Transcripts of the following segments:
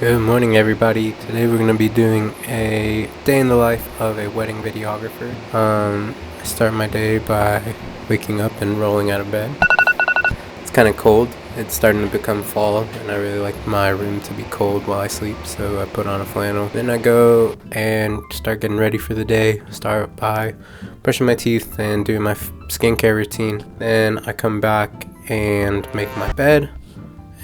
Good morning, everybody. Today we're going to be doing a day in the life of a wedding videographer. I start my day by waking up and rolling out of bed. It's kind of cold. It's starting to become fall, and I really like my room to be cold while I sleep, so I put on a flannel. Then I go and start getting ready for the day. Start by brushing my teeth and doing my skincare routine. Then I come back and make my bed.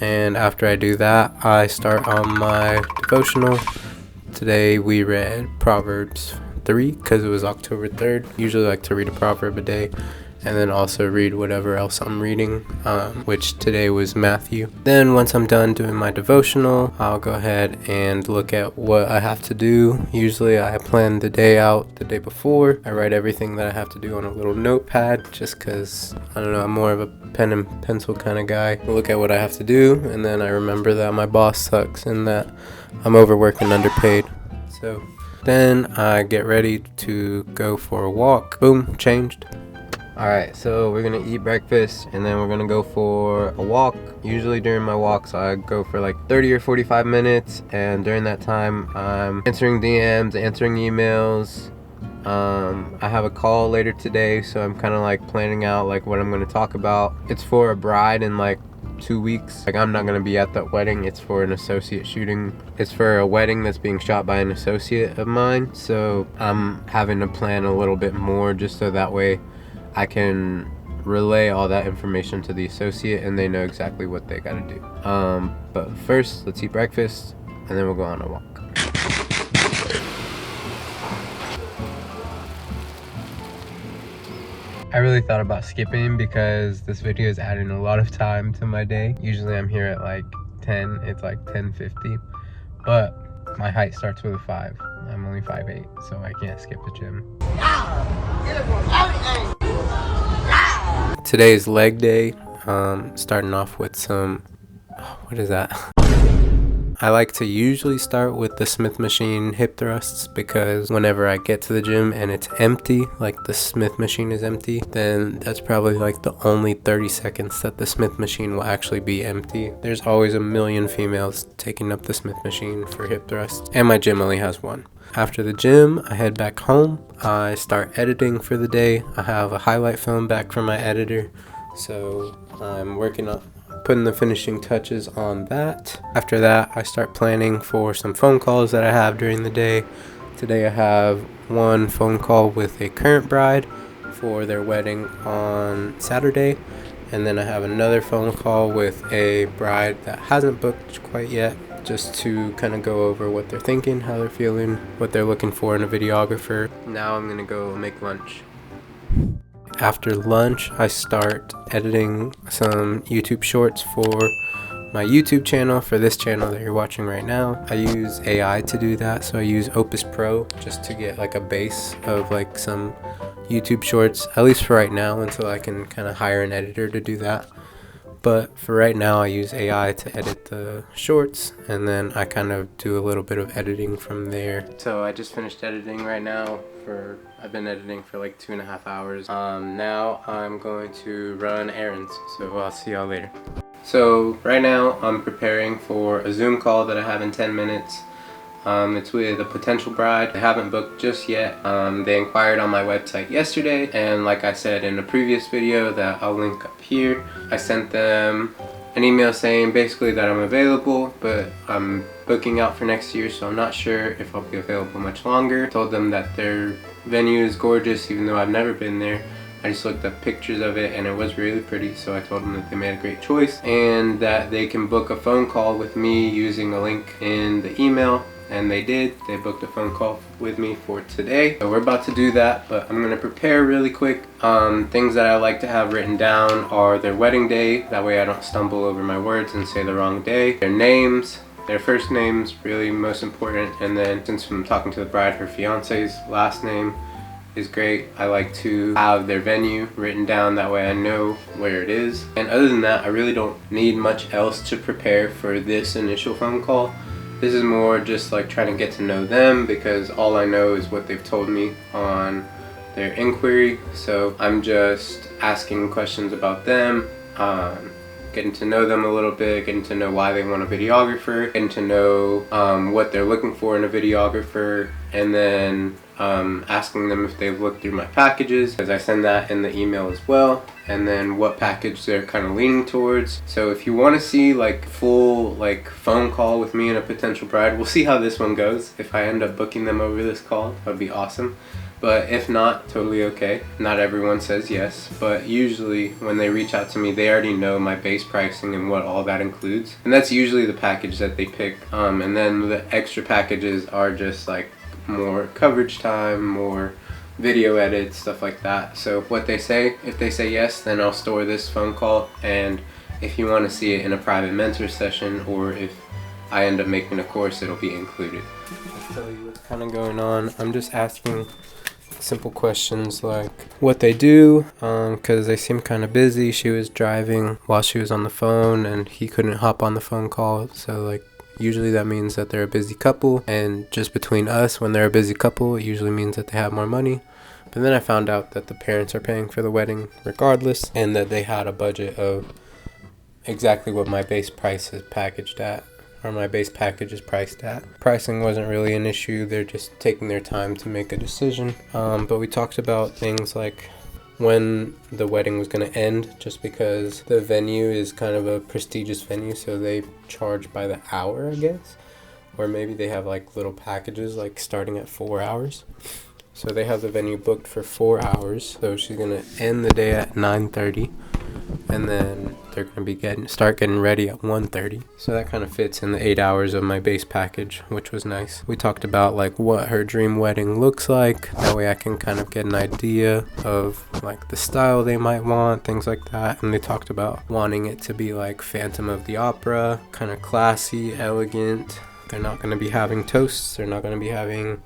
And after I do that, I start on my devotional. Today we read Proverbs 3 because it was October 3rd. Usually I like to read a proverb a day and then also read whatever else I'm reading, which today was Matthew. Then once I'm done doing my devotional, I'll go ahead and look at what I have to do. Usually I plan the day out the day before. I write everything that I have to do on a little notepad just because, I don't know, I'm more of a pen and pencil kind of guy. I look at what I have to do, and then I remember that my boss sucks and that I'm overworked and underpaid. So then I get ready to go for a walk. Boom, changed. Alright, so we're gonna eat breakfast and then we're gonna go for a walk. Usually during my walks I go for like 30 or 45 minutes, and during that time I'm answering DMs, answering emails. I have a call later today, so I'm kind of like planning out like what I'm gonna talk about. It's for a bride in like 2 weeks. Like, I'm not gonna be at that wedding. It's for an associate shooting. It's for a wedding that's being shot by an associate of mine, so I'm having to plan a little bit more just so that way I can relay all that information to the associate and they know exactly what they gotta do. But first, let's eat breakfast and then we'll go on a walk. I really thought about skipping because this video is adding a lot of time to my day. Usually I'm here at like 10, it's like 10:50, but my height starts with a 5. I'm only 5'8", so I can't skip the gym. Today's leg day. Starting off with some, what is that? I like to usually start with the Smith machine hip thrusts because whenever I get to the gym and it's empty, like the Smith machine is empty, then that's probably like the only 30 seconds that the Smith machine will actually be empty. There's always a million females taking up the Smith machine for hip thrusts, and my gym only has one. After the gym, I head back home. I start editing for the day. I have a highlight film back from my editor, so I'm working on putting the finishing touches on that. After that, I start planning for some phone calls that I have during the day. Today I have one phone call with a current bride for their wedding on Saturday, and then I have another phone call with a bride that hasn't booked quite yet, just to kind of go over what they're thinking, how they're feeling, what they're looking for in a videographer. Now I'm gonna go make lunch. After lunch, I start editing some YouTube shorts for my YouTube channel, for this channel that you're watching right now. I use AI to do that, so I use Opus Pro just to get like a base of like some YouTube shorts, at least for right now, until I can kind of hire an editor to do that. But for right now, I use AI to edit the shorts, and then I kind of do a little bit of editing from there. So I just finished editing right now. I've been editing for like 2.5 hours. Now I'm going to run errands, so I'll see y'all later. So right now I'm preparing for a Zoom call that I have in 10 minutes. It's with a potential bride. They haven't booked just yet. They inquired on my website yesterday, and like I said in a previous video that I'll link up here, I sent them an email saying basically that I'm available, but I'm booking out for next year, so I'm not sure if I'll be available much longer. I told them that their venue is gorgeous, even though I've never been there. I just looked up pictures of it and it was really pretty, so I told them that they made a great choice and that they can book a phone call with me using a link in the email. And they did. They booked a phone call with me for today. So we're about to do that, but I'm gonna prepare really quick. Things that I like to have written down are their wedding day. That way I don't stumble over my words and say the wrong day. Their names, their first names, really most important. And then since I'm talking to the bride, her fiance's last name is great. I like to have their venue written down, that way I know where it is. And other than that, I really don't need much else to prepare for this initial phone call. This is more just like trying to get to know them because all I know is what they've told me on their inquiry. So I'm just asking questions about them, getting to know them a little bit, getting to know why they want a videographer, getting to know what they're looking for in a videographer, and then asking them if they've looked through my packages, because I send that in the email as well, and then what package they're kind of leaning towards. So if you want to see like full like phone call with me and a potential bride, we'll see how this one goes. If I end up booking them over this call, that would be awesome. But if not, totally okay. Not everyone says yes, but usually when they reach out to me, they already know my base pricing and what all that includes. And that's usually the package that they pick. And then the extra packages are just like more coverage time, more video edits, stuff like that. So what they say, if they say yes, then I'll store this phone call. And if you want to see it in a private mentor session, or if I end up making a course, it'll be included. I'll tell you what's kind of going on. I'm just asking simple questions like what they do, because they seem kind of busy. She was driving while she was on the phone and he couldn't hop on the phone call, so like usually that means that they're a busy couple, and just between us, when they're a busy couple, it usually means that they have more money. But then I found out that the parents are paying for the wedding regardless, and that they had a budget of exactly what my base price is packaged at, or my base package is priced at. Pricing wasn't really an issue, they're just taking their time to make a decision. But we talked about things like when the wedding was going to end, just because the venue is kind of a prestigious venue, so they charge by the hour, I guess. Or maybe they have like little packages like starting at 4 hours. So they have the venue booked for 4 hours, so she's going to end the day at 9:30. And then they're going to be start getting ready at 1:30. So that kind of fits in the 8 hours of my base package, which was nice. We talked about like what her dream wedding looks like. That way I can kind of get an idea of like the style they might want, things like that. And they talked about wanting it to be like Phantom of the Opera, kind of classy, elegant. They're not going to be having toasts. They're not going to be having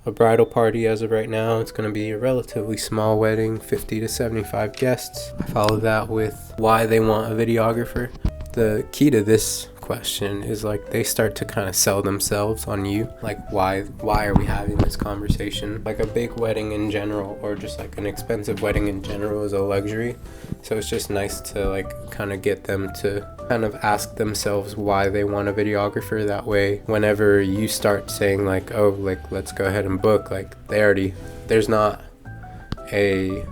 a bridal party as of right now. It's going to be a relatively small wedding, 50 to 75 guests. I follow that with why they want a videographer. The key to this question is like they start to kind of sell themselves on you. Like why are we having this conversation? Like a big wedding in general, or just like an expensive wedding in general, is a luxury. So it's just nice to like kind of get them to kind of ask themselves why they want a videographer. That way whenever you start saying like, oh, like let's go ahead and book, like there's not a,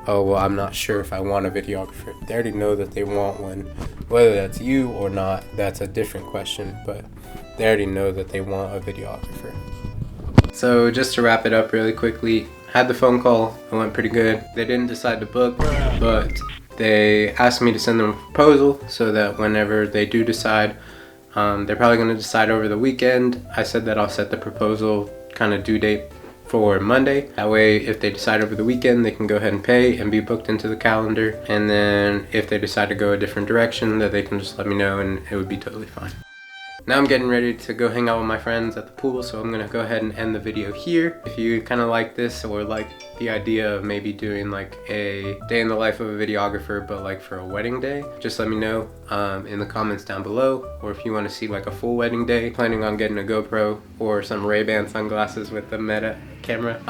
oh well, I'm not sure if I want a videographer. They already know that they want one. Whether that's you or not, that's a different question, but they already know that they want a videographer. So just to wrap it up really quickly, had the phone call, it went pretty good. They didn't decide to book, but they asked me to send them a proposal so that whenever they do decide, they're probably going to decide over the weekend. I said that I'll set the proposal kind of due date for Monday. That way if they decide over the weekend, they can go ahead and pay and be booked into the calendar. And then if they decide to go a different direction, that they can just let me know and it would be totally fine. Now I'm getting ready to go hang out with my friends at the pool, so I'm gonna go ahead and end the video here. If you kind of like this, or like the idea of maybe doing like a day in the life of a videographer, but like for a wedding day, just let me know in the comments down below. Or if you want to see like a full wedding day, planning on getting a GoPro or some Ray-Ban sunglasses with the Meta camera,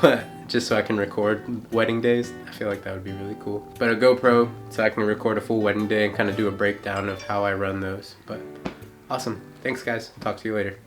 but just so I can record wedding days. I feel like that would be really cool. But a GoPro so I can record a full wedding day and kind of do a breakdown of how I run those. But awesome. Thanks guys. Talk to you later.